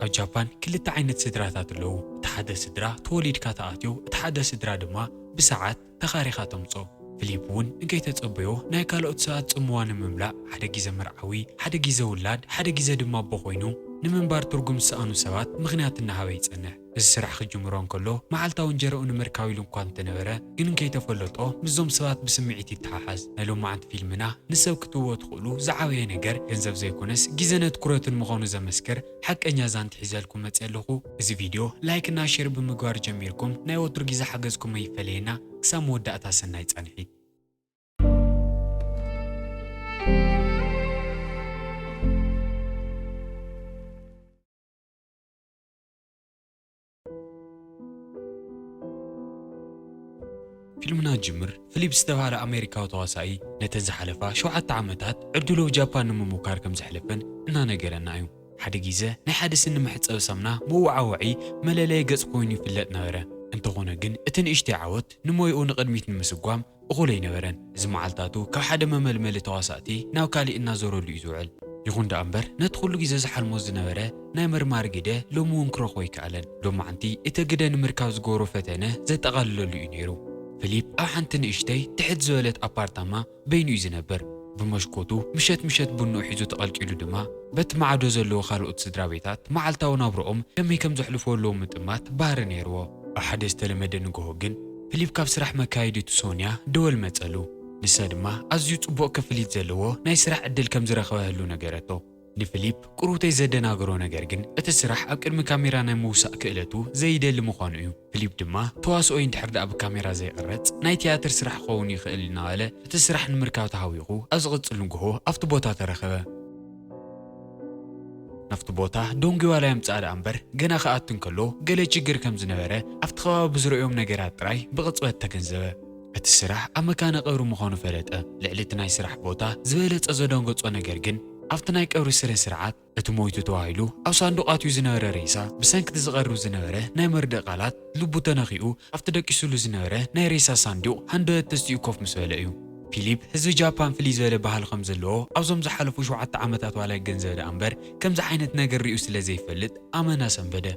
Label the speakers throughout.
Speaker 1: ኣብ ጃፓን ክልተ ዓይነት ስድራታት ኣለዉ። እቲ ሓደ ስድራ ተወሊድካ ተኣትዮ፣ እቲ ሓደ ስድራ ድማ ብሰዓት ተኻሪኻ ተምጾ። ፊሊፕ እውን እንከይተጸበዮ ናይ ካልኦት ሰባት ጽምዋ ንምምላእ ሓደ ግዜ መርዓዊ፣ ሓደ ግዜ ውላድ፣ ሓደ ግዜ ድማ ኣቦ ኮይኑ ንምንባር ትርጉም ዝሰኣኑ ሰባት ምኽንያት እናሃበ ይጸንሕ። እዚ ስራሕ ክጅምሮ እንከሎ መዓልታዊ እንጀራኡ ንምርካብ ኢሉ እኳ እንተነበረ ግን እንከይተፈለጦ ምስዞም ሰባት ብስምዒት ይተሓሓዝ። ናይ ሎማዓንቲ ፊልምና ንሰብ ክትህቦ ትኽእሉ ዝዓበየ ነገር ገንዘብ ዘይኮነስ ግዜን ትኩረትን ምዃኑ ዘመስክር ሓቀኛ ዛንቲ ሒዘልኩም መፅእ ኣለኹ። እዚ ቪድዮ ላይክ እና ሼር ብምግባር ጀሚርኩም ናይ ወትሩ ግዜ ሓገዝኩም ኣይፈለየና። ክሳብ መወዳእታ ሰናይ ጸንሒ። ፊልምና ጅምር ፊሊፕ ዝተባሃለ ኣሜሪካዊ ተዋሳኢ ነተን ዝሓለፋ 7 ዓመታት ዕድሉ ጃፓን ንምሙካር ከም ዘሕለፈን እናነገረና እዩ። ሓደ ግዜ ናይ ሓደ ስኒ መሕፀቢ ሳሙና መወዓውዒ መለለየ ገጽ ኮይኑ ይፍለጥ ነበረ። እንተኾነ ግን እቲ ንእሽተይ ዓወት ንሞይኡ ንቕድሚት ንምስጓም እኹል ኣይነበረን። እዚ መዓልታቱ ካብ ሓደ መመልመሊ ተዋሳእቲ ናብ ካሊእ እናዞረሉ እዩ ዝውዕል። ይኹን ደኣ እምበር ነቲ ኩሉ ግዜ ዝሓልሞ ዝነበረ ናይ ምርማር ግደ ሎሚ እውን ክረኽቦ ኣይከኣለን። ሎማዓንቲ እቲ ግደ ንምርካብ ዝገበሮ ፈተነ ዘጠቓልለሉ እዩ ነይሩ። ፊሊፕ ኣብ ሓንቲ ንእሽተይ ትሕት ዝበለት ኣፓርታማ በይኑ እዩ ዝነበር። ብመሽኮቱ ምሸት ቡንኡ ሒዙ ተቐልቂሉ ድማ በቲ ማዕዶ ዘለዎ ካልኦት ስድራ ቤታት መዓልታዊ ናብርኦም ከመይ ከም ዘሕልፈዎ ምጥማት ባህሪ ነይርዎ። ኣብ ሓደ ዝተለመደ ንግሆ ግን ፊሊፕ ካብ ስራሕ መካየዲቱ ሶንያ ደወል መጸሉ። ንሳ ድማ ኣዝዩ ጽቡቕ ክፍሊት ዘለዎ ናይ ስራሕ ዕድል ከም ዝረኸበሉ ነገረቶ። ንፊሊፕ ቁሩተይ ዘደናግሮ ነገር ግን እቲ ስራሕ ኣብ ቅድሚ ካሜራ ናይ ምውሳእ ክእለቱ ዘይደሊ ምዃኑ እዩ። ፊሊፕ ድማ ተዋስኦ እንድሕር ደኣ ብካሜራ ዘይቐረጽ ናይ ቲያትር ስራሕ ክኸውን ይኽእል እናበለ እቲ ስራሕ ንምርካብ ተሃዊቑ ኣብ ዝቕጽል ንግሆ ኣብቲ ቦታ ተረኸበ። ናብቲ ቦታ ዶንጊዋላ የምጽእ ደኣ እምበር ገና ክኣቱ እንከሎ ገለ ችግር ከም ዝነበረ ኣብቲ ከባቢ ብዝረአዮም ነገራት ጥራይ ብቕጽበት ተገንዘበ። እቲ ስራሕ ኣብ መካነ ቀብሪ ምዃኑ ፈለጠ። ልዕሊ እቲ ናይ ስራሕ ቦታ ዝበለጸ ዘደንገጾ ነገር ግን ኣብቲ ናይ ቀብሪ ስነ ስርዓት እቲ ሞይቱ ተባሂሉ ኣብ ሳንዱቕ ኣትዩ ዝነበረ ሬሳ ብሰንኪቲ ዝቐርብ ዝነበረ ናይ መርደቕ ቃላት ልቡ ተነኺኡ ኣብቲ ደቂሱሉ ዝነበረ ናይ ሬሳ ሳንዱቕ ሃንደበት ተስቲኡ ኮፍ ምስ በለ እዩ። ፊሊፕ ህዝቢ ጃፓን ፍልይ ዝበለ ባህሊ ከም ዘለዎ ኣብዞም ዝሓለፉ 7 ዓመታት ዋላ ገንዘብ ደኣ እምበር ከምዚ ዓይነት ነገር ርኢዩ ስለ ዘይፈልጥ ኣመና ሰንበደ።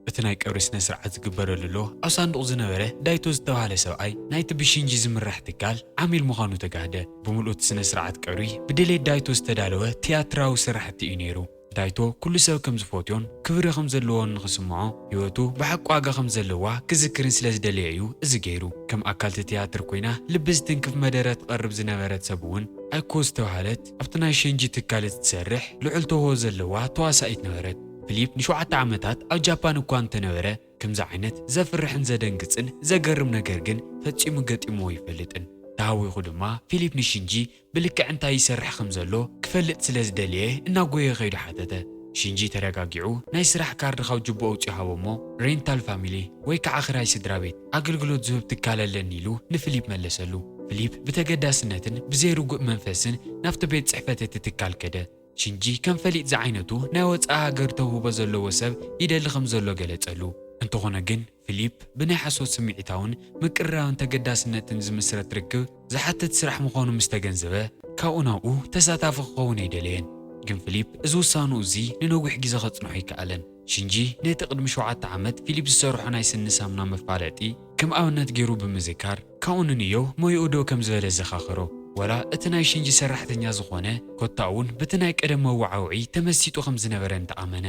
Speaker 1: እቲ ናይ ቀብሪ ስነ ስርዓት ዝግበረሉ ኣብ ሳንዱቕ ዝነበረ ዳይቶ ዝተባሃለ ሰብኣይ ናይቲ ብሽንጂ ዝምራሕ ትካል ዓሚል ምዃኑ ተጋህደ። ብምሉእ እቲ ስነ ስርዓት ቀብሪ ብድሌት ዳይቶ ዝተዳለወ ቲያትራዊ ስራሕቲ እዩ ነይሩ። ዳይቶ ኩሉ ሰብ ከም ዝፈትዮን ክብሪ ከም ዘለዎን ንኽስምዖ ህይወቱ ብሓቂ ዋጋ ከም ዘለዋ ክዝክርን ስለ ዝደለየ እዩ እዚ ገይሩ። ከም ኣካልቲ ቲያትር ኮይና ልቢ ዝትንክፍ መደረ ትቐርብ ዝነበረት ሰብ እውን ኣይኮ ዝተባሃለት ኣብቲ ናይ ሽንጂ ትካል እትሰርሕ ልዑል ተውህቦ ዘለዋ ተዋሳኢት ነበረት። ፊሊፕ ን7 ዓመታት ኣብ ጃፓን እኳ እንተነበረ ከምዚ ዓይነት ዘፍርሕን ዘደንግጽን ዘገርም ነገር ግን ፈጺሙ ገጢሞ ይፈልጥን። ተሃዊኹ ድማ ፊሊፕ ንሽንጂ ብልክዕ እንታይ ይሰርሕ ከም ዘሎ ክፈልጥ ስለ ዝደልየ እናጎየ ኸይዱ ሓተተ። ሽንጂ ተረጋጊዑ ናይ ስራሕ ካርዲ ካብ ጅቦ ኣውፅኡ ሃቦሞ ሬንታል ፋሚሊ ወይ ከዓ ክራይ ስድራ ቤት ኣገልግሎት ዝህብ ትካል ኣለኒ ኢሉ ንፊሊፕ መለሰሉ። ፊሊፕ ብተገዳስነትን ብዘይርጉእ መንፈስን ናብቲ ቤት ጽሕፈት እቲ ትካል ከደ። ሽንጂ ከም ፈሊጥ ዝዓይነቱ ናይ ወፃኢ ሃገር ተውህቦ ዘለዎ ሰብ ይደሊ ከም ዘሎ ገለጸሉ። እንተኾነ ግን ፊሊፕ ብናይ ሓሶት ስምዒታውን ምቅርራውን ተገዳስነትን ዝምስረት ርክብ ዝሓትት ስራሕ ምዃኑ ምስ ተገንዘበ ካብኡ ናብኡ ተሳታፊ ክኸውን ኣይደለየን። ግን ፊሊፕ እዚ ውሳኑ እዚ ንነዊሕ ግዜ ከጽንሖ ኣይከኣለን። ሽንጂ ነቲ ቅድሚ 7 ዓመት ፊሊፕ ዝሰርሖ ናይ ስኒ ሳሙና መፋለጢ ከም ኣብነት ገይሩ ብምዝካር ካብኡ ንንዮ ሞይኡ ዶ ከም ዝበለ ዘኻኽሮ። ወላ እቲ ናይ ሽንጂ ሰራሕተኛ ዝኾነ ኮታ እውን በቲ ናይ ቀደም መወዓውዒ ተመሲጡ ከም ዝነበረ እንተኣመነ።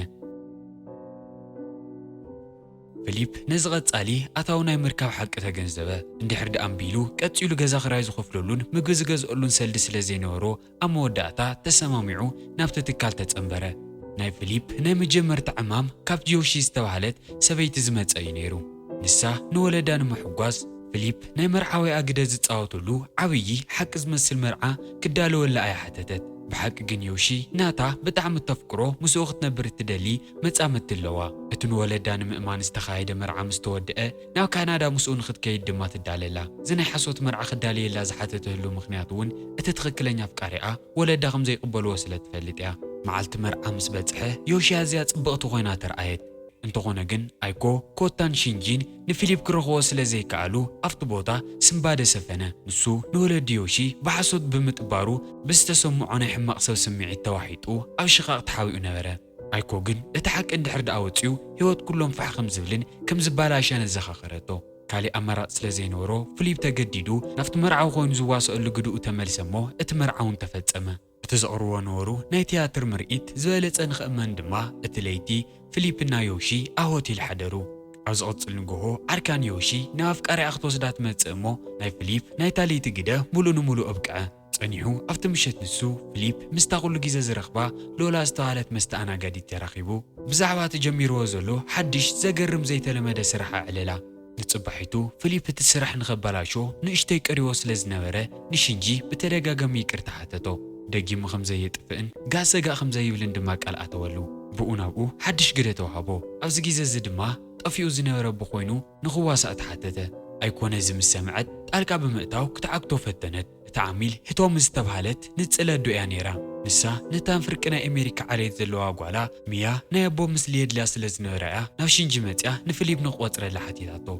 Speaker 1: ፊሊፕ ነዚ ቐጻሊ ኣታው ናይ ምርካብ ሓቂ ተገንዘበ። እንድሕር ደኣ ኣንቢሉ ቀጺሉ ገዛ ክራይ ዝኸፍለሉን ምግቢ ዝገዝአሉን ሰልዲ ስለ ዘይነበሮ ኣብ መወዳእታ ተሰማሚዑ ናብቲ ትካል ተጸንበረ። ናይ ፊሊፕ ናይ መጀመርታ ዕማም ካብ ጆሺ ዝተባሃለት ሰበይቲ ዝመጸ እዩ ነይሩ። ንሳ ንወለዳ ንምሕጓዝ ፊሊፕ ናይ መርዓዊ ኣግደ ዝጻወተሉ ዓብዪ ሓቂ ዝመስል መርዓ ክዳለወላ ኣይሓተተት። ብሓቂ ግን ዮሺ ናታ ብጣዕሚ ተፍቅሮ ምስኡ ክትነብር እትደሊ መጻመት ኣለዋ። እቲ ንወለዳ ንምእማን ዝተኻየደ መርዓ ምስ ተወድአ ናብ ካናዳ ምስኡ ንኽትከይድ ድማ ትዳለላ። እዚ ናይ ሓሶት መርዓ ክዳልየላ ዝሓተተሉ ምኽንያት እውን እቲ ትኽክለኛ ኣፍቃሪኣ ወለዳ ከም ዘይቕበልዎ ስለ ትፈልጥ እያ። መዓልቲ መርዓ ምስ በጽሐ ዮሺ ኣዝያ ጽብቕቲ ኮይና ተረኣየት። እንተኾነ ግን ኣይኮ ኮታን ሽንጂን ንፊሊፕ ክረኽቦ ስለ ዘይከኣሉ ኣብቲ ቦታ ስምባደ ሰፈነ። ንሱ ንወለዲ ዮሺ ብሓሶት ብምጥባሩ ብዝተሰምዖ ናይ ሕማቕ ሰብ ስምዒት ተዋሒጡ ኣብ ሽቓቕ ተሓዊኡ ነበረ። ኣይኮ ግን እቲ ሓቂ እንድሕር ደኣ ወፂኡ ህይወት ኩሎም ፋሕ ከም ዝብልን ከም ዝበላሸነ ዘኻኸረቶ ካልእ ኣማራፂ ስለ ዘይነበሮ ፊሊፕ ተገዲዱ ናብቲ መርዓዊ ኮይኑ ዝዋስአሉ ግድኡ ተመልሰ እሞ እቲ መርዓውን ተፈጸመ እቲ ዘቕርቦ ነበሩ ናይ ቲያትር ምርኢት ዝበለጸ ንኽእመን ድማ እቲ ለይቲ ፊሊፕና ዮሺ ኣብ ሆቴል ሓደሩ ኣብ ዝቕፅል ንግሆ ዓርካን ዮሺ ናብ ኣፍቃሪኣ ክትወስዳ ትመጽእ እሞ ናይ ፊሊፕ ናይታ ለይቲ ግደ ሙሉእ ንሙሉእ ኣብቅዐ ጸኒሑ ኣብቲ ምሸት ንሱ ፊሊፕ ምስታ ኩሉ ግዜ ዝረኽባ ሎላ ዝተባሃለት መስተኣናጋዲት ተራኺቡ ብዛዕባ ተጀሚርዎ ዘሎ ሓድሽ ዘገርም ዘይተለመደ ስራሕ ኣዕለላ ንጽባሒቱ ፊሊፕ እቲ ስራሕ ንኸበላሾ ንእሽተይ ቀሪቦ ስለ ዝነበረ ንሽንጂ ብተደጋጋሚ ይቅርታ ሓተቶ ደጊሙ ከም ዘየጥፍእን ጋሰጋእ ከም ዘይብልን ድማ ቃል ኣተወሉ ብኡ ናብኡ ሓድሽ ግደ ተዋሃቦ ኣብዚ ግዜ እዚ ድማ ጠፊኡ ዝነበረ ብኮይኑ ንኽዋሳእ ተሓተተ ኣይኮነ ዝምሰምዐት ጣልቃ ብምእታው ክትዓግቶ ፈተነት እቲ ዓሚል ህቶም ዝተባሃለት ንጽለ ዶ እያ ነይራ ንሳ ነታን ፍርቂ ናይ ኣሜሪካ ዓሌት ዘለዋ ጓላ ሚያ ናይ ኣቦ ምስሊ የድልያ ስለ ዝነበራ እያ ናብ ሽንጂ መፅያ ንፊሊፕ ንኽቆፅረላ ሓቲታቶ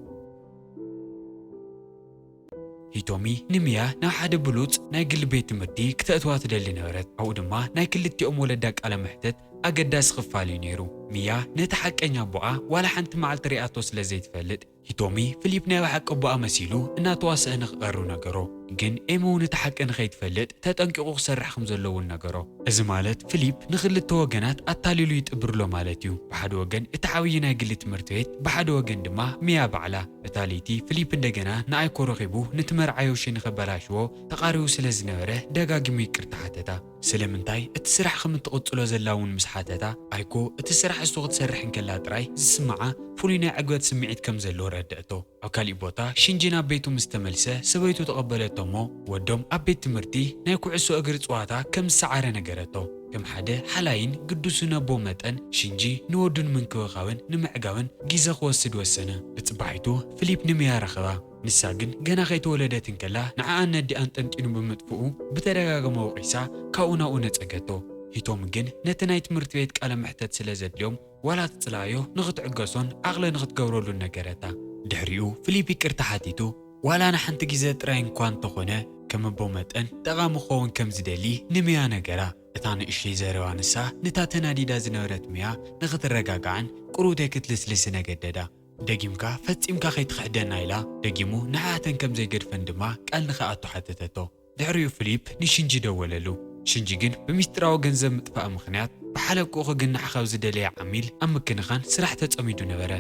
Speaker 1: ሂቶሚ ንሚያ ናብ ሓደ ብሉፅ ናይ ግሊ ቤት ትምህርቲ ክተእትዋ ትደሊ ነበረት ኣብኡ ድማ ናይ ክልቲኦም ወለዳ ቃለ መሕተት ኣገዳሲ ክፋል እዩ ነይሩ ሚያ ነቲ ሓቀኛ ቦኣ ዋላ ሓንቲ መዓልቲ ሪኣቶ ስለ ዘይትፈልጥ ሂቶሚ ፊሊፕ ናይ ሓቂ ቦኣ መሲሉ እናተዋስአ ንኽቐርብ ነገሮ ግን ኤሚ እውን እቲ ሓቂ ንኸይትፈልጥ ተጠንቂቑ ክሰርሕ ከም ዘለውን ነገሮ እዚ ማለት ፊሊፕ ንኽልተ ወገናት ኣታሊሉ ይጥብርሎ ማለት እዩ ብሓደ ወገን እቲ ዓብዪ ናይ ግሊ ትምህርቲ ቤት ብሓደ ወገን ድማ ሚያ ባዕላ እታ ለይቲ ፊሊፕ እንደገና ንኣይኮ ረኺቡ ነቲ መርዓዮሺ ንኸበላሽዎ ተቓሪቡ ስለ ዝነበረ ደጋጊሙ ይቅርታ ሓተታ ስለምንታይ እቲ ስራሕ ከም እትቕፅሎ ዘላ እውን ምስ ሓተታ ኣይኮ እቲ ስራሕ እሱ ክትሰርሕ እንከላ ጥራይ ዝስምዓ ፍሉይ ናይ ዕግበት ስምዒት ከም ዘለዎ ረድአቶ ኣብ ካሊእ ቦታ ሽንጂ ናብ ቤቱ ምስ ተመልሰ ሰበይቱ ተቐበለቶ እሞ ወዶም ኣብ ቤት ትምህርቲ ናይ ኩዕሶ እግሪ ፀዋታ ከም ዝሰዓረ ነገረቶ ከም ሓደ ሓላይን ቅዱስን ኣቦ መጠን ሽንጂ ንወዱ ንምንክብኻብን ንምዕጋብን ግዜ ክወስድ ወሰነ ብፅባሒቱ ፊሊፕ ንሚያ ረኸባ ንሳ ግን ገና ከይተወለደት እንከላ ንዓኣ ነዲኣን ጠንጢኑ ብምጥፍኡ ብተደጋገመ ወቂሳ ካብኡ ናብኡ ነፀገቶ ሂቶም ግን ነቲ ናይ ትምህርቲ ቤት ቃለ ምሕተት ስለ ዘድልዮም ዋላ ትፅላዮ ንኽትዕገሶን ዓቕለ ንኽትገብረሉን ነገረታ ድሕሪኡ ፊሊፕ ይቅርታ ሓቲቱ ዋላ ንሓንቲ ግዜ ጥራይ እንኳ እንተኾነ ከም ኣቦ መጠን ጠቓሚ ክኸውን ከም ዝደሊ ንሚያ ነገራ እታ ንእሽተይ ዘረባ ንሳ ነታ ተናዲዳ ዝነበረት ሚያ ንኽትረጋጋዕን ቁሩቴ ክትልስልስ ነገደዳ ደጊምካ ፈጺምካ ከይትኽሕደና ኢላ ደጊሙ ንሓተን ከም ዘይገድፈን ድማ ቃል ንኽኣቱ ሓተተቶ ድሕሪኡ ፊሊፕ ንሽንጂ ደወለሉ ሽንጂ ግን ብምስጢራዊ ገንዘብ ምጥፋእ ምኽንያት ብሓለቅኡ ክግናሕ ካብ ዝደለየ ዓሚል ኣብ ምክንኻን ስራሕ ተጸሚዱ ነበረ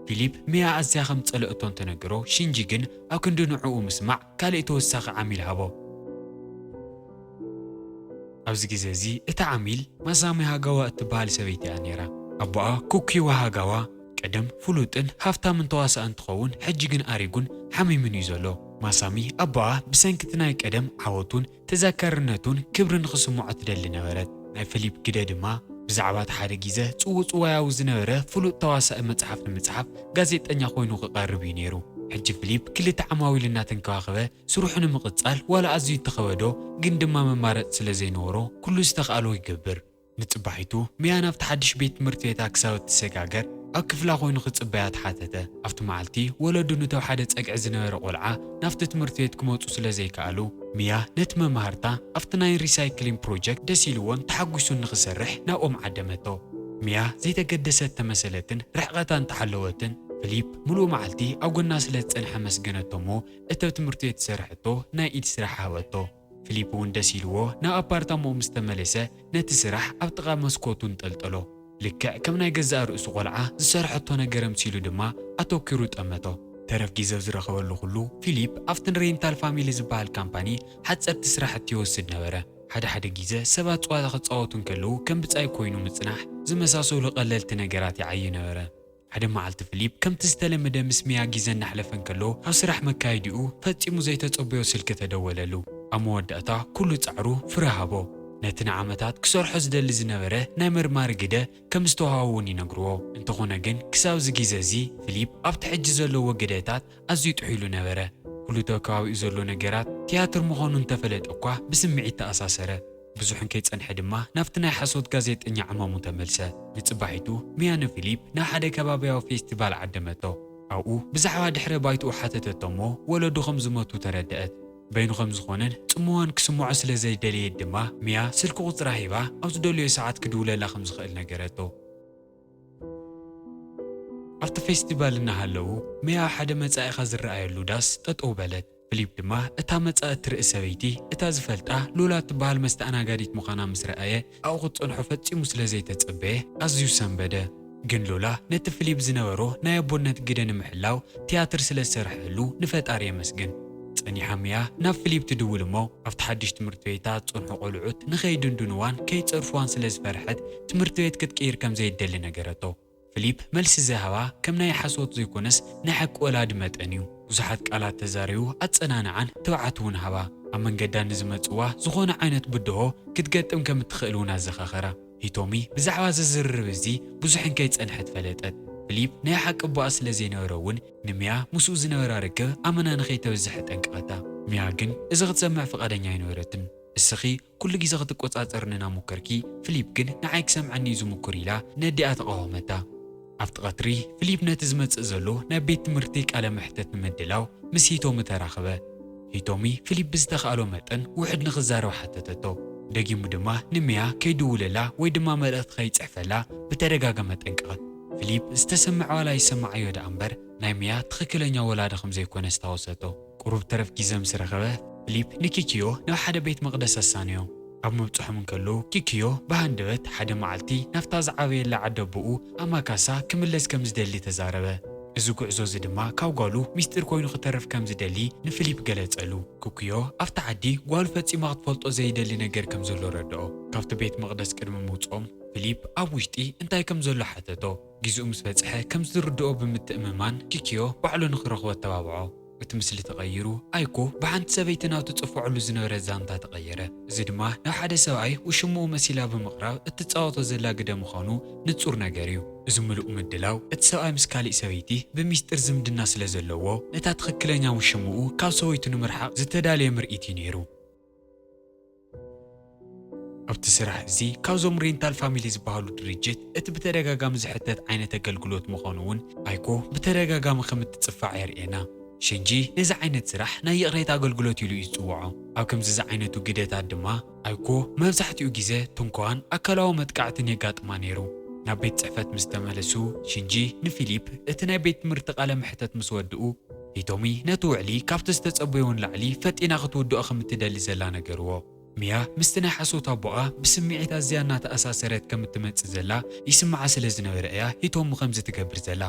Speaker 1: ፊሊፕ ሚያ ኣዝያ ከም ፀለእቶ እንተነግሮ ሽንጂ ግን ኣብ ክንዲ ንዕኡ ምስማዕ ካልእ ተወሳኺ ዓሚል ሃቦ ኣብዚ ግዜ እዚ እቲ ዓሚል ማሳሚ ሃጋዋ እትበሃል ሰበይቲ እያ ነይራ ኣቦኣ ኩኪዋ ሃጋዋ ቀደም ፍሉጥን ሃፍታምን ተዋሳእ እንትኸውን ሕጂ ግን ኣሪጉን ሓሚምን እዩ ዘሎ ማሳሚ ኣቦኣ ብሰንኪቲ ናይ ቀደም ዓወቱን ተዘካርነቱን ክብሪ ንኽስምዖ ትደሊ ነበረት ናይ ፊሊፕ ግደ ድማ ብዛዕባ እቲ ሓደ ግዜ ጽውጽዋያዊ ዝነበረ ፍሉጥ ተዋሳኢ መጽሓፍ ንምጽሓፍ ጋዜጠኛ ኮይኑ ክቐርብ እዩ ነይሩ ሕጂ ፊሊፕ ክልተ ዓማዊል እናተንከባኸበ ስርሑ ንምቕጻል ዋላ ኣዝዩ ተኸበዶ ግን ድማ መማረፅ ስለ ዘይነበሮ ኩሉ ዝተኽኣሎ ይገብር ንጽባሒቱ ሚያ ናብቲ ሓድሽ ቤት ትምህርቲ ቤታ ክሳብ እትሰጋገር ኣብ ክፍላ ኮይኑ ክጽበያ ተሓተተ ኣብቲ መዓልቲ ወለዱ ንተውሓደ ፀግዒ ዝነበረ ቆልዓ ናብቲ ትምህርቲ ቤት ክመፁ ስለ ዘይከኣሉ ሚያ ነቲ መምሃርታ ኣብቲ ናይ ሪሳይክሊንግ ፕሮጀክት ደስ ኢልዎን ተሓጒሱን ንኽሰርሕ ናብኦም ዓደመቶ ሚያ ዘይተገደሰት ተመሰለትን ርሕቐታን ተሓለወትን ፊሊፕ ሙሉእ መዓልቲ ኣብ ጎና ስለ ዝፀንሐ መስገነቶ እሞ እቲ ትምህርቲ ቤት ዝሰርሐቶ ናይ ኢድ ስራሕ ሃበቶ ፊሊፕ እውን ደስ ኢልዎ ናብ ኣፓርታምኡ ምስ ተመለሰ ነቲ ስራሕ ኣብ ጥቓ መስኮቱ እንጠልጠሎ ልክዕ ከም ናይ ገዛእ ርእሱ ቆልዓ ዝሰርሐቶ ነገር ምሲሉ ድማ ኣተኪሩ ጠመቶ ተረፍ ግዜ ዝረኸበሉ ኩሉ ፊሊፕ ኣብቲ ሬንታል ፋሚሊ ዝበሃል ካምፓኒ ሓፀርቲ ስራሕቲ ይወስድ ነበረ ሓደ ግዜ ሰባት ፀዋታ ክፃወቱ እንከለዉ ከም ብጻይ ኮይኑ ምጽናሕ ዝመሳሰሉ ቀለልቲ ነገራት ይዓይ ነበረ ሓደ መዓልቲ ፊሊፕ ከምቲ ዝተለመደ ምስ ሚያ ግዜ እናሕለፈ እንከሎ ኣብ ስራሕ መካይዲኡ ፈጺሙ ዘይተጸበዮ ስልኪ ተደወለሉ ኣብ መወዳእታ ኩሉ ጻዕሩ ፍረ ሃቦ ነቲ ንዓመታት ክሰርሖ ዝደሊ ዝነበረ ናይ ምርማሪ ግደ ከም ዝተዋሃቡን ይነግርዎ እንተኾነ ግን ክሳብ እዚ ግዜ እዚ ፊሊፕ ኣብቲ ሕጂ ዘለዎ ግደታት ኣዝዩ ጥሒሉ ነበረ ኩሉ ከባቢኡ ዘሎ ነገራት ቲያትር ምዃኑ እንተፈለጠ እኳ ብስምዒት ተኣሳሰረ ብዙሕን ከይጸንሐ ድማ ናብቲ ናይ ሓሶት ጋዜጠኛ ዕማሙ ተመልሰ ንጽባሒቱ ሚያ ንፊሊፕ ናብ ሓደ ከባቢያዊ ፌስቲቫል ዓደመቶ ኣብኡ ብዛዕባ ድሕረ ባይትኡ ሓተተቶ እሞ ወለዱ ከም ዝመቱ ተረድአት በይኑ ከም ዝኾነን ጽምዋን ክስምዖ ስለ ዘይደልየት ድማ ሚያ ስልኪ ቁፅራ ሂባ ኣብ ዝደልዮ ሰዓት ክድውለላ ከም ዝኽእል ነገረቶ ኣብቲ ፌስቲቫል እናሃለዉ መያ ሓደ መጻኢኻ ዝረኣየሉ ዳስ ጠጠው በለት። ፊሊፕ ድማ እታ መጻእቲ ርእሰ ሰበይቲ እታ ዝፈልጣ ሎላ ትበሃል መስተኣናጋዲት ምዃና ምስ ረኣየ ኣብኡ ክጸንሖ ፈጺሙ ስለ ዘይተጸበየ ኣዝዩ ሰንበደ። ግን ሎላ ነቲ ፊሊፕ ዝነበሮ ናይ ኣቦነት ግደ ንምሕላው ቲያትር ስለ ዝሰርሐሉ ንፈጣሪ የመስግን። ጸኒሓ መያ ናብ ፊሊፕ ትድውል እሞ ኣብቲ ሓድሽ ትምህርቲ ቤታ ዝጸንሑ ቆልዑት ንኸይድንድንዋን ከይጸርፍዋን ስለ ዝፈርሐት ትምህርቲ ቤት ክትቅይር ከም ዘይደሊ ነገረቶ። ፊሊፕ መልሲ ዝሃባ ከም ናይ ሓሶት ዘይኮነስ ናይ ሓቂ ወላዲ መጠን እዩ። ብዙሓት ቃላት ተዛሪቡ ኣጸናንዓን ትብዓት እውን ሃባ። ኣብ መንገዳ ንዝመጽዋ ዝኾነ ዓይነት ብድሆ ክትገጥም ከም እትኽእል እውን ኣዘኻኸራ። ሂቶሚ ብዛዕባ ዝዝርብ እዚ ብዙሕን ከይጸንሐት ፈለጠት። ፊሊፕ ናይ ሓቂ ቦኣ ስለ ዘይነበረ እውን ንመያ ምስኡ ዝነበራ ርክብ ኣመና ንኸይተበዝሐ ጠንቀቐታ። መያ ግን እዚ ክትሰምዕ ፍቓደኛ ኣይነበረትን። እስኺ ኩሉ ግዜ ክትቆጻጸርንና ሞከርኪ፣ ፊሊፕ ግን ንዓይ ክሰምዐኒ እዩ ዝምኩር ኢላ ነዲኣ ተቃወመታ። ኣብቲ ቀትሪ ፊሊፕ ነቲ ዝመጽእ ዘሎ ናይ ቤት ትምህርቲ ቃለ መሕተት ንምድላው ምስ ሂቶሚ ተራኸበ። ሂቶሚ ፊሊፕ ብዝተኻእሎ መጠን ውሕድ ንኽዛረብ ሓተተቶ። ደጊሙ ድማ ንመያ ከይድውለላ ወይ ድማ መልእኽቲ ከይጽሕፈላ ብተደጋገመ ጠንቀቐት። ፊሊፕ ዝተሰምዐ ዋላ ይሰማዓዮ ዳ እምበር ናይ መያ ትኽክለኛ ወላዲ ከም ዘይኮነ ስታወሰቶ። ቁሩብ ተረፍ ግዜ ምስ ረኸበ ፊሊፕ ንኪክዮ ናብ ሓደ ቤት መቕደስ ኣሳንዮ። ኣብ መብጽሖም እንከለዉ ኪክዮ ብሃንደበት ሓደ መዓልቲ ናፍታ ዝዓበየላ ዓዲ ኣቦኡ ኣማካሳ ክምለስ ከም ዝደሊ ተዛረበ። እዚ ጉዕዞ እዚ ድማ ካብ ጓሉ ሚስጢር ኮይኑ ክተርፍ ከም ዝደሊ ንፊሊፕ ገለጸሉ። ኪክዮ ኣብቲ ዓዲ ጓሉ ፈጺማ ክትፈልጦ ዘይደሊ ነገር ከም ዘሎ ረድኦ። ካብቲ ቤት መቕደስ ቅድሚ ምውጽኦም ፊሊፕ ኣብ ውሽጢ እንታይ ከም ዘሎ ሓተቶ። ግዚኡ ምስ በጽሐ ከም ዝርድኦ ብምትእምማን ኪክዮ ባዕሉ ንኽረኽቦ ተባብዖ። እቲ ምስሊ ተቐይሩ ኣይኮ ብሓንቲ ሰበይቲ ናብቲ ጽፉዕሉ ዝነበረ ዛንታ ተቐየረ። እዚ ድማ ናብ ሓደ ሰብኣይ ውሽምኡ መሲላ ብምቕራብ እትጻወቶ ዘላ ግደ ምዃኑ ንጹር ነገር እዩ። እዚ ምሉእ ምድላው እቲ ሰብኣይ ምስ ካሊእ ሰበይቲ ብምስጢር ዝምድና ስለ ዘለዎ ነታ ትኽክለኛ ውሽምኡ ካብ ሰበይቱ ንምርሓቕ ዝተዳለየ ምርኢት እዩ ነይሩ። ኣብቲ ስራሕ እዚ ካብዞም ሬንታል ፋሚሊ ዝበሃሉ ድርጅት እቲ ብተደጋጋሚ ዝሕተት ዓይነት ኣገልግሎት ምዃኑ እውን ኣይኮ ብተደጋጋሚ ከም እትጽፋዕ የርኤና። ሽንጂ ነዚ ዓይነት ስራሕ ናይ የቕሬት ኣገልግሎት ኢሉ እዩ ዝጽውዖ። ኣብ ከምዚ ዓይነቱ ግደታት ድማ ኣይኮ መብዛሕትኡ ግዜ ትንኳን ኣካላዊ መጥቃዕትን የጋጥማ ነይሩ። ናብ ቤት ጽሕፈት ምስ ተመለሱ ሽንጂ ንፊሊፕ እቲ ናይ ቤት ትምህርቲ ቃለ መሕተት ምስ ወድኡ ሂቶሚ ነቲ ውዕሊ ካብቲ ዝተጸበዮን ላዕሊ ፈጢና ክትውድኦ ከም እትደሊ ዘላ ነገርዎ። መያ ምስቲ ናይ ሓሶት ኣቦኣ ብስምዒት ኣዝያ እናተኣሳሰረት ከም እትመጽእ ዘላ ይስምዓ ስለ ዝነበረ እያ ሂቶሚ ከምዚ ትገብር ዘላ።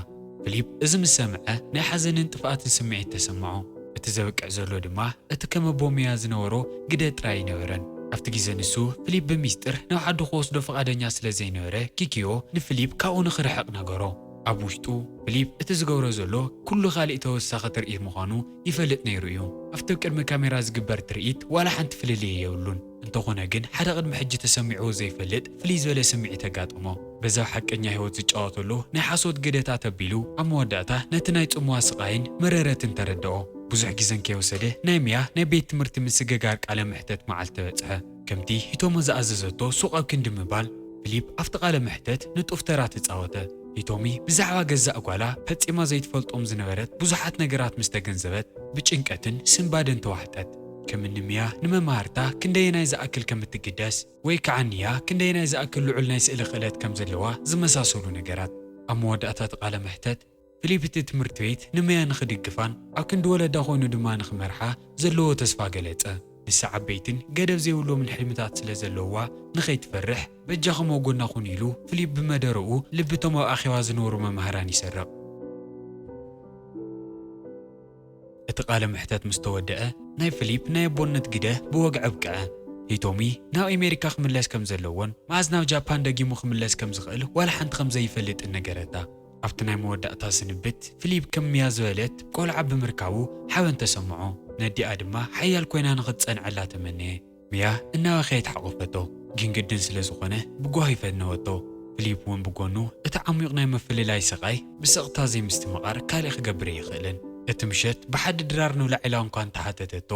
Speaker 1: ፊሊፕ እዚ ምስ ሰምዐ ናይ ሓዘንን ጥፍኣትን ስምዒት ተሰምዖ። እቲ ዘብቅዕ ዘሎ ድማ እቲ ከም ኣቦ መያ ዝነበሮ ግደ ጥራይ ይነበረን። ኣብቲ ግዜ ንሱ ፊሊፕ ብምስጢር ናብ ዓዱ ክወስዶ ፈቓደኛ ስለ ዘይነበረ ኪክዮ ንፊሊፕ ካብኡ ንኽርሕቕ ነገሮ። ኣብ ውሽጡ ፊሊፕ እቲ ዝገብሮ ዘሎ ኩሉ ካልእ ተወሳኺ ትርኢት ምዃኑ ይፈልጥ ነይሩ እዩ። ኣብቲ ቅድሚ ካሜራ ዝግበር ትርኢት ዋላ ሓንቲ ፍልልይ የብሉን። እንተኾነ ግን ሓደ ቅድሚ ሕጂ ተሰሚዑ ዘይፈልጥ ፍልይ ዝበለ ስምዒት ተጋጥሞ። በዛው ሓቀኛ ህይወት ዝጫወተሉ ናይ ሓሶት ግደታት ኣቢሉ ኣብ መወዳእታ ነቲ ናይ ጽምዋ ስቓይን መረረትን ተረድኦ። ብዙሕ ግዜን ከይወሰደ ናይ መያ ናይ ቤት ትምህርቲ ምስግጋር ቃለ መሕተት መዓልቲ ተበጽሐ። ከምቲ ሂቶሞ ዝኣዘዘቶ ሱቕ ኣብ ክንዲ ምባል ፊሊፕ ኣብቲ ቃለ መሕተት ንጡፍ ተራ ተጻወተ። ሂቶሚ ብዛዕባ ገዛእ ጓላ ፈጺማ ዘይትፈልጦም ዝነበረት ብዙሓት ነገራት ምስ ተገንዘበት ብጭንቀትን ስንባደን ተዋሕጠት። ከም ንመያ ንመማህርታ ክንደየናይ ዝኣክል ከም እትግደስ ወይ ከዓ ንያ ክንደየናይ ዝኣክል ልዑል ናይ ስእሊ ክእለት ከም ዘለዋ ዝመሳሰሉ ነገራት። ኣብ መወዳእታ ቃለ መሕተት ፊሊፕ እቲ ትምህርቲ ቤት ንመያ ንኽድግፋን ኣብ ክንዲ ወለዳ ኮይኑ ድማ ንኽመርሓ ዘለዎ ተስፋ ገለጸ። ንሳ ዓበይትን ገደብ ዘይብሎምን ሕልምታት ስለ ዘለዋ ንኸይትፈርሕ በጃኸም ጎና ኹን ኢሉ ፊሊፕ ብመደረኡ ልብቶም ኣብ ኣኼባ ዝነበሩ መምሃራን ይሰርቕ። እቲ ቃለ መሕተት ምስ ተወድአ ናይ ፊሊፕ ናይ ኣቦነት ግደ ብወግዒ ኣብቅዐ። ሂቶሚ ናብ ኣሜሪካ ክምለስ ከም ዘለዎን መዓዝ ናብ ጃፓን ደጊሙ ክምለስ ከም ዝኽእል ዋላ ሓንቲ ከም ዘይፈልጥ ነገረታ። ኣብቲ ናይ መወዳእታ ስንብት ፊሊፕ ከም መያ ዝበለት ቆልዓ ብምርካቡ ሓበን ተሰምዖ። ነዲኣ ድማ ሓያል ኮይና ንኽትጸንዐላ ተመነየ። መያ እናበኸየት ሓቆፈቶ፣ ግን ግድን ስለ ዝኾነ ብጓህ ይፈነወቶ። ፊሊፕ እውን ብጎኑ እቲ ዓሚቕ ናይ መፍልላይ ስቓይ ብስቕታ ዘይምስትምቓር ካልእ ክገብር ኣይኽእልን። እቲ ምሸት ብሓደ ድራር ንላዕላ እኳ እንተሓተተቶ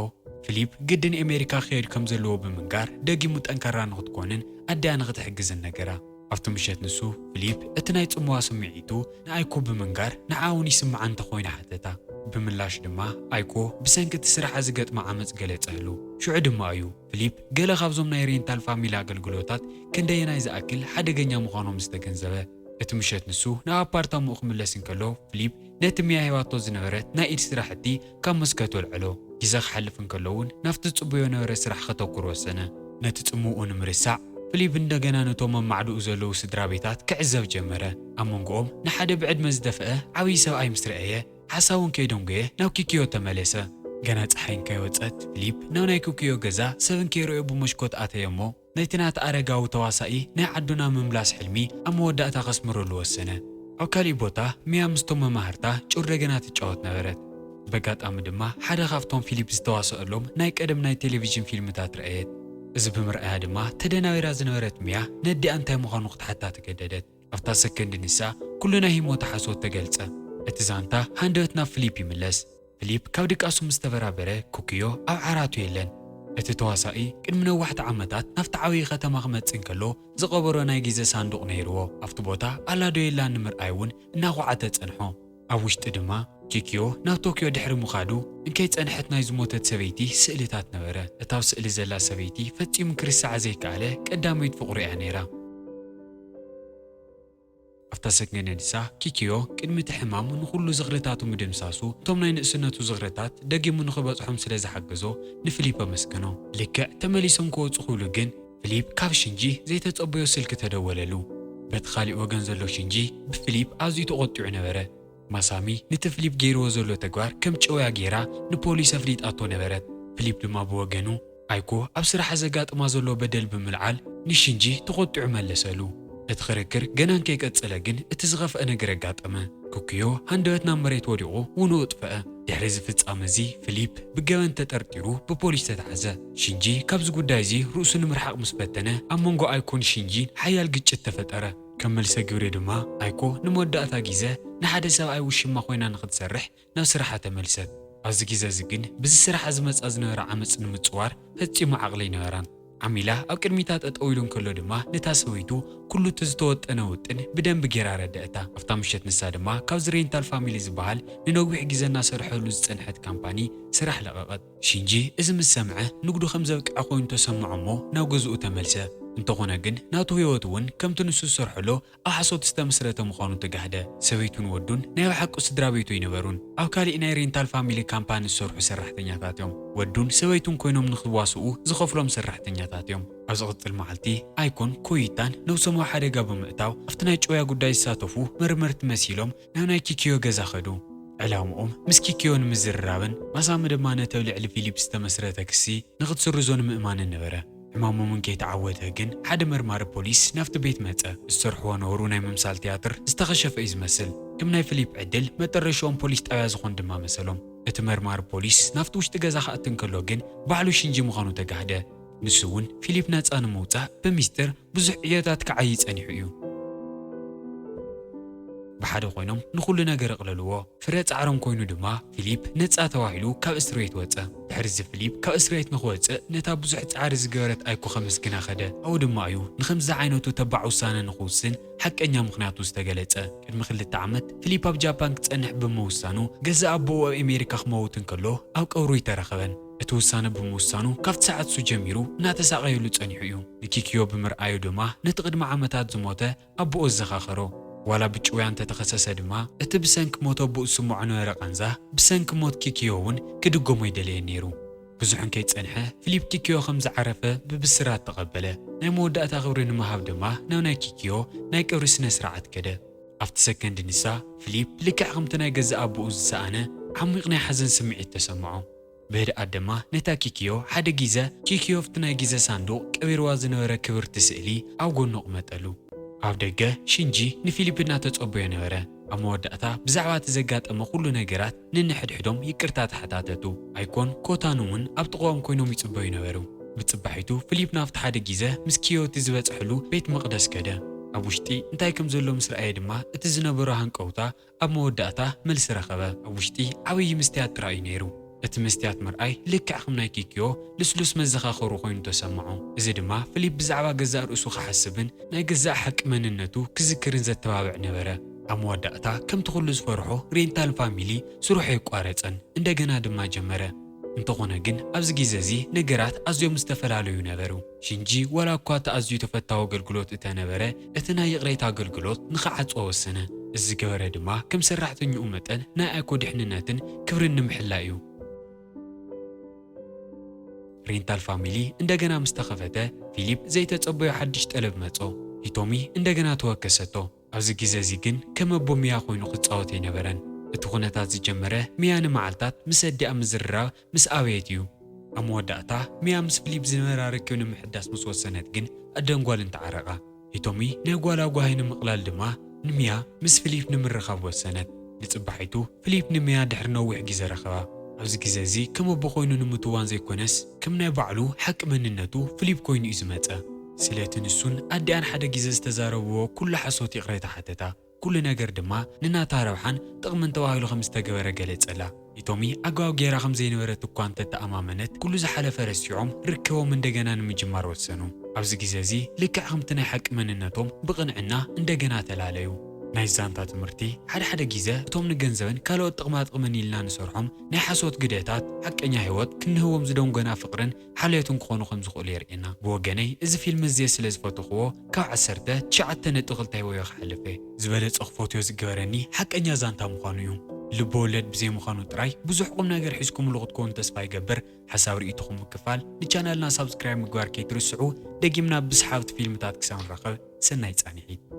Speaker 1: ፊሊፕ ግድን ኣሜሪካ ክኸይድ ከም ዘለዎ ብምንጋር ደጊሙ ጠንካራ ንኽትኮንን ኣድያ ንኽትሕግዝን ነገራ። ኣብቲ ምሸት ንሱ ፊሊፕ እቲ ናይ ጽምዋ ስምዒቱ ንኣይኮ ብምንጋር ንዓውን ይስምዓ እንተኾይና ሓተታ። ብምላሽ ድማ ኣይኮ ብሰንኪ እቲ ስራሕ ዝገጥማ ዓመፅ ገለጸህሉ። ሽዑ ድማ እዩ ፊሊፕ ገለ ካብዞም ናይ ሬንታል ፋሚሊ ኣገልግሎታት ክንደየናይ ዝኣክል ሓደገኛ ምዃኖም ዝተገንዘበ። እቲ ምሸት ንሱ ናብ ኣፓርታምኡ ክምለስ እንከሎ ፊሊፕ ነቲ መያሂባቶ ዝነበረት ናይ ኢድ ስራሕቲ ካብ መስከቱ ኣልዕሎ ግዜ ክሓልፍ እንከሎ እውን ናብቲ ጽቡዮ ነበረ ስራሕ ከተኩር ወሰነ ነቲ ጽሙኡ ንምርሳዕ ፊሊፕ እንደገና ነቶም መማዕድኡ ዘለዉ ስድራ ቤታት ክዕዘብ ጀመረ ኣብ መንጎኦም ንሓደ ብዕድመ ዝደፍአ ዓብዪ ሰብኣይ ምስ ረአየ ሓሳቡን ከይደንጎየ ናብ ኪኪዮ ተመለሰ ገና ፀሓይን ከይወፀት ፊሊፕ ናብ ናይ ኪኪዮ ገዛ ሰብን ከይረአዮ ብመስኮት ኣተየ እሞ ነቲ ናቲ ኣረጋዊ ተዋሳኢ ናይ ዓዱና ምምላስ ሕልሚ ኣብ መወዳእታ ከስምረሉ ወሰነ ኣብ ካሊእ ቦታ ሚያ ምስቶም መማህርታ ጩረገና ትጫወት ነበረት በጋጣሚ ድማ ሓደ ካብቶም ፊሊፕ ዝተዋስአሎም ናይ ቀደም ናይ ቴሌቪዥን ፊልምታት ረአየት እዚ ብምርኣያ ድማ ተደናቢራ ዝነበረት ሚያ ነዲኣ እንታይ ምዃኑ ክትሓታ ተገደደት ኣብታ ሰከንዲ ንሳ ኩሉ ናይ ሂሞታ ሓሶት ተገልጸ እቲ ዛንታ ሃንደበት ናብ ፊሊፕ ይምለስ ፊሊፕ ካብ ድቃሱ ምስ ተበራበረ ኩኪዮ ኣብ ዓራቱ የለን እቲ ተዋሳኢ ቅድሚ ነዋሕቲ ዓመታት ናብቲ ዓብዪ ከተማ ክመጽእ እንከሎ ዝቐበሮ ናይ ግዜ ሳንዱቕ ነይርዎ ኣብቲ ቦታ ኣላዶ የላ ንምርኣይ እውን እናኳዓተ ጸንሖ ኣብ ውሽጢ ድማ ኪኪዮ ናብ ቶኪዮ ድሕሪ ምኻዱ እንከይ ጸንሐት ናይ ዝሞተት ሰበይቲ ስእልታት ነበረ እታ ኣብ ስእሊ ዘላ ሰበይቲ ፈጺሙ ክርሳዕ ዘይከኣለ ቀዳመይት ፍቑሩ እያ ነይራ ኣብታ ሰገነ ንሳ ኪኪዮ ቅድሚ እቲ ሕማም ንኹሉ ዝኽርታቱ ምድምሳሱ እቶም ናይ ንእስነቱ ዝኽርታት ደጊሙ ንኽበጽሖም ስለ ዝሓገዞ ንፊሊፕ ኣመስገኖ ልክዕ ተመሊሶም ክወፁ ክብሉ ግን ፊሊፕ ካብ ሽንጂ ዘይተጸበዮ ስልኪ ተደወለሉ በቲ ካሊእ ወገን ዘሎ ሽንጂ ብፊሊፕ ኣዝዩ ተቖጢዑ ነበረ ማሳሚ ነቲ ፊሊፕ ገይርዎ ዘሎ ተግባር ከም ጨወያ ጌራ ንፖሊስ ኣፍሊጣቶ ነበረት ፊሊፕ ድማ ብወገኑ ኣይኮ ኣብ ስራሕ ዘጋጥማ ዘሎ በደል ብምልዓል ንሽንጂ ተቖጢዑ መለሰሉ እቲ ክርክር ገናን ከይቀጸለ ግን እቲ ዝኸፍአ ነገር ኣጋጠመ ኩኪዮ ሃንደበት ናብ መሬት ወዲቑ ውንኡ ጥፍአ ድሕሪ ዝፍጻመ እዚ ፊሊፕ ብገበን ተጠርጢሩ ብፖሊስ ተታሕዘ ሽንጂ ካብዚ ጉዳይ እዚ ርእሱ ንምርሓቕ ምስ ፈተነ ኣብ መንጎ ኣይኮን ሽንጂን ሓያል ግጭት ተፈጠረ ከም መልሰ ግብሪ ድማ ኣይኮ ንመወዳእታ ግዜ ንሓደ ሰብኣይ ውሽማ ኮይና ንኽትሰርሕ ናብ ስራሓ ተመልሰት ኣብዚ ግዜ እዚ ግን ብዚ ስራሕ ዝመጻ ዝነበረ ዓመፅ ንምጽዋር ፈጺሙ ዓቕሊ ይነበራን ዓሚላ ኣብ ቅድሚታ ጠጠው ኢሉ እንከሎ ድማ ነታ ሰበይቱ ኩሉ እቲ ዝተወጠነ ውጥን ብደንቢ ጌራ ረድአታ ኣብታ ምሸት ንሳ ድማ ካብዚ ሬንታል ፋሚሊ ዝበሃል ንነዊሕ ግዜ እናሰርሐሉ ዝጸንሐት ካምፓኒ ስራሕ ለቐቐት ሽንጂ እዚ ምስ ሰምዐ ንግዱ ከም ዘብቅዐ ኮይኑ ተሰምዖ እሞ ናብ ገዝኡ ተመልሰ እንተኾነ ግን ናቱ ህይወት እውን ከምቲ ንሱ ዝሰርሐሎ ኣብ ሓሶት ዝተመስረተ ምዃኑ ተጋህደ ሰበይቱን ወዱን ናይ ባሓቂ ስድራ ቤቱ ይነበሩን ኣብ ካሊእ ናይ ሬንታል ፋሚሊ ካምፓኒ ዝሰርሑ ሰራሕተኛታት እዮም ወዱን ሰበይቱን ኮይኖም ንኽዋስኡ ዝኸፍሎም ሰራሕተኛታት እዮም ኣብ ዝቕፅል መዓልቲ ኣይኮን ኮይታን ነብሶም ኣብ ሓደጋ ብምእታው ኣብቲ ናይ ጨወያ ጉዳይ ዝሳተፉ መርመርቲ መሲሎም ናብ ናይ ኪኪዮ ገዛ ኸዱ ዕላምኦም ምስ ኪኪዮ ንምዝርራብን ማሳሚ ድማ ነቲ ኣብ ልዕሊ ፊሊፕ ዝተመስረተ ክሲ ንኽትስርዞን ምእማንን ነበረ ሕማሞምን ከይተዓወተ ግን ሓደ መርማሪ ፖሊስ ናብቲ ቤት መጸ ዝሰርሕዎ ነበሩ ናይ ምምሳል ቲያትር ዝተኸሸፈ እዩ ዝመስል ከም ናይ ፊሊፕ ዕድል መጠረሻኦም ፖሊስ ጣብያ ዝኾን ድማ መሰሎም እቲ መርማሪ ፖሊስ ናብቲ ውሽጢ ገዛ ክኣቱ እንከሎ ግን ባዕሉ ሽንጂ ምዃኑ ተጋህደ ንሱ እውን ፊሊፕ ነፃ ንምውፃእ ብምስጢር ብዙሕ ዕዮታት ክዓይ ጸኒሑ እዩ ብሓደ ኮይኖም ንኹሉ ነገር ኣቕለልዎ ፍረ ጻዕሮም ኮይኑ ድማ ፊሊፕ ነፃ ተባሂሉ ካብ እስር ቤት ወፀ ድሕሪ እዚ ፊሊፕ ካብ እስር ቤት ንኽወፅእ ነታ ብዙሕ ጻዕሪ ዝገበረት ኣይኮ ከመስግና ኸደ ኣብኡ ድማ እዩ ንከምዚ ዓይነቱ ተባዕ ውሳነ ንኽውስን ሓቀኛ ምኽንያቱ ዝተገለጸ ቅድሚ 2 ዓመት ፊሊፕ ኣብ ጃፓን ክጸንሕ ብምውሳኑ ገዛ ኣቦኡ ኣብ ኣሜሪካ ክመውት እንከሎ ኣብ ቀብሩ ይተረኸበን እቲ ውሳነ ብምውሳኑ ካብቲ ሰዓት ሱ ጀሚሩ እናተሳቐየሉ ጸኒሑ እዩ ንኪኪዮ ብምርኣዩ ድማ ነቲ ቅድሚ ዓመታት ዝሞተ ኣቦኡ ዘኻኸሮ ዋላ ብጭውያን ተተኸሰሰ ድማ እቲ ብሰንኪ ሞት ኣቦኡ ዝስምዖ ነበረ ቃንዛ ብሰንኪ ሞት ኪኪዮ እውን ክድጎሞ ይደለየ ነይሩ ብዙሕን ከይጸንሐ ፊሊፕ ኪኪዮ ከም ዝዓረፈ ብብስራት ተቐበለ ናይ መወዳእታ ክብሪ ንምሃብ ድማ ናብ ናይ ኪኪዮ ናይ ቀብሪ ስነ ስርዓት ከደ ኣብቲ ሰከንዲ ንሳ ፊሊፕ ልክዕ ከምቲ ናይ ገዛ ኣቦኡ ዝሰኣነ ዓሚቕ ናይ ሓዘን ስምዒት ተሰምዖ ብህድኣት ድማ ነታ ኪኪዮ ሓደ ግዜ ኪኪዮ ኣብቲ ናይ ግዜ ሳንዱቕ ቀቢርዋ ዝነበረ ክብርቲ ስእሊ ኣብ ጎኑ ቕመጠሉ ኣብ ደገ ሽንጂ ንፊሊፕ እናተጸበዮ ነበረ ኣብ መወዳእታ ብዛዕባ እቲ ዘጋጠመ ኩሉ ነገራት ንንሕድሕዶም ይቅርታ ተሓታተቱ ኣይኮን ኮታን እውን ኣብ ጥቕኦም ኮይኖም ይጽበዩ ነበሩ ብጽባሒቱ ፊሊፕ ናብቲ ሓደ ግዜ ምስ ኪዮቲ ዝበጽሕሉ ቤት መቕደስ ከደ ኣብ ውሽጢ እንታይ ከም ዘሎ ምስ ረኣየ ድማ እቲ ዝነበሮ ሃንቀውታ ኣብ መወዳእታ መልሲ ረኸበ ኣብ ውሽጢ ዓብዪ መስትያት ጥራይ ነይሩ እቲ መስትያት ምርኣይ ልክዕ ከም ናይ ኪኪዮ ልስሉስ መዘኻኸሩ ኮይኑ ተሰምዖ እዚ ድማ ፊሊፕ ብዛዕባ ገዛእ ርእሱ ክሓስብን ናይ ገዛእ ሓቂ መንነቱ ክዝክርን ዘተባብዕ ነበረ ኣብ መወዳእታ ከምቲ ኩሉ ዝፈርሖ ሬንታል ፋሚሊ ስርሑ ይቋረፀን እንደገና ድማ ጀመረ እንተኾነ ግን ኣብዚ ግዜ እዚ ነገራት ኣዝዮም ዝተፈላልዩ ነበሩ። ሽንጂ ዋላ እኳ ተኣዝዩ ተፈታዊ ኣገልግሎት እተነበረ እቲ ናይ ይቕሬታ ኣገልግሎት ንኽዓጽዎ ወሰነ። እዚ ገበረ ድማ ከም ሰራሕተኛኡ መጠን ናይ ኣይኮ ድሕንነትን ክብርን ንምሕላእ እዩ። ሬንታል ፋሚሊ እንደገና ምስ ተኸፈተ ፊሊፕ ዘይተጸበዮ ሓድሽ ጠለብ መጾ። ሂቶሚ እንደገና ተወከሰቶ። ኣብዚ ግዜ እዚ ግን ከም ኣቦ ሚያ ኮይኑ ክጻወት ኣይነበረን። እቲ ኩነታት ዝጀመረ ሚያ ንመዓልታት ምስ ኣዲኣ ምዝርራብ ምስ ኣበየት እዩ። ኣብ መወዳእታ ሚያ ምስ ፊሊፕ ዝነበራ ርክብ ንምሕዳስ ምስ ወሰነት ግን ኣደን ጓልን ተዓረቓ። ሂቶሚ ናይ ጓላ ጓሂ ንምቕላል ድማ ንሚያ ምስ ፊሊፕ ንምርኻብ ወሰነት። ንጽባሒቱ ፊሊፕ ንሚያ ድሕሪ ነዊሕ ግዜ ረኸባ። ኣብዚ ግዜ እዚ ከም ኣቦ ኮይኑ ንምትዋን ዘይኮነስ ከም ናይ ባዕሉ ሓቂ መንነቱ ፊሊፕ ኮይኑ እዩ ዝመጸ። ስለቲ ንሱን ኣዲኣን ሓደ ግዜ ዝተዛረብዎ ኩሉ ሓሶት ይቕሬታ ሓተታ። ኩሉ ነገር ድማ ንናታ ረብሓን ጥቕምን ተባሂሉ ከም ዝተገበረ ገለጸላ። ሂቶሚ ኣገባብ ጌራ ከም ዘይነበረት እኳ እንተተኣማመነት ኩሉ ዝሓለፈ ረሲዖም ርክቦም እንደገና ንምጅማር ወሰኑ። ኣብዚ ግዜ እዚ ልክዕ ከምቲ ናይ ሓቂ መንነቶም ብቕንዕና እንደገና ተላለዩ። ናይ ዛንታ ትምህርቲ ሓደ ግዜ እቶም ንገንዘብን ካልኦት ጥቕማጥቕምን ኢልና ንሰርሖም ናይ ሓሶት ግደታት ሓቀኛ ህይወት ክንህቦም ዝደንጎና ፍቕርን ሓልዮትን ክኾኑ ከም ዝኽእሉ የርኤና። ብወገነይ እዚ ፊልም እዚ ስለ ዝፈትኽዎ ካብ 19.2 ወይ ክሓልፈ ዝበለጸ ክፈትዮ ዝገበረኒ ሓቀኛ ዛንታ ምዃኑ እዩ። ልቢ ወለድ ብዘይ ምዃኑ ጥራይ ብዙሕ ቁም ነገር ሒዝኩምሉ ክትኮኑ ተስፋ ይገብር። ሓሳብ ርኢትኹም ምክፋል ንቻናልና ሳብስክራይብ ምግባር ከይትርስዑ። ደጊምና ብሰሓብቲ ፊልምታት ክሳብ ንራኸብ ሰናይ ጻኒዒት።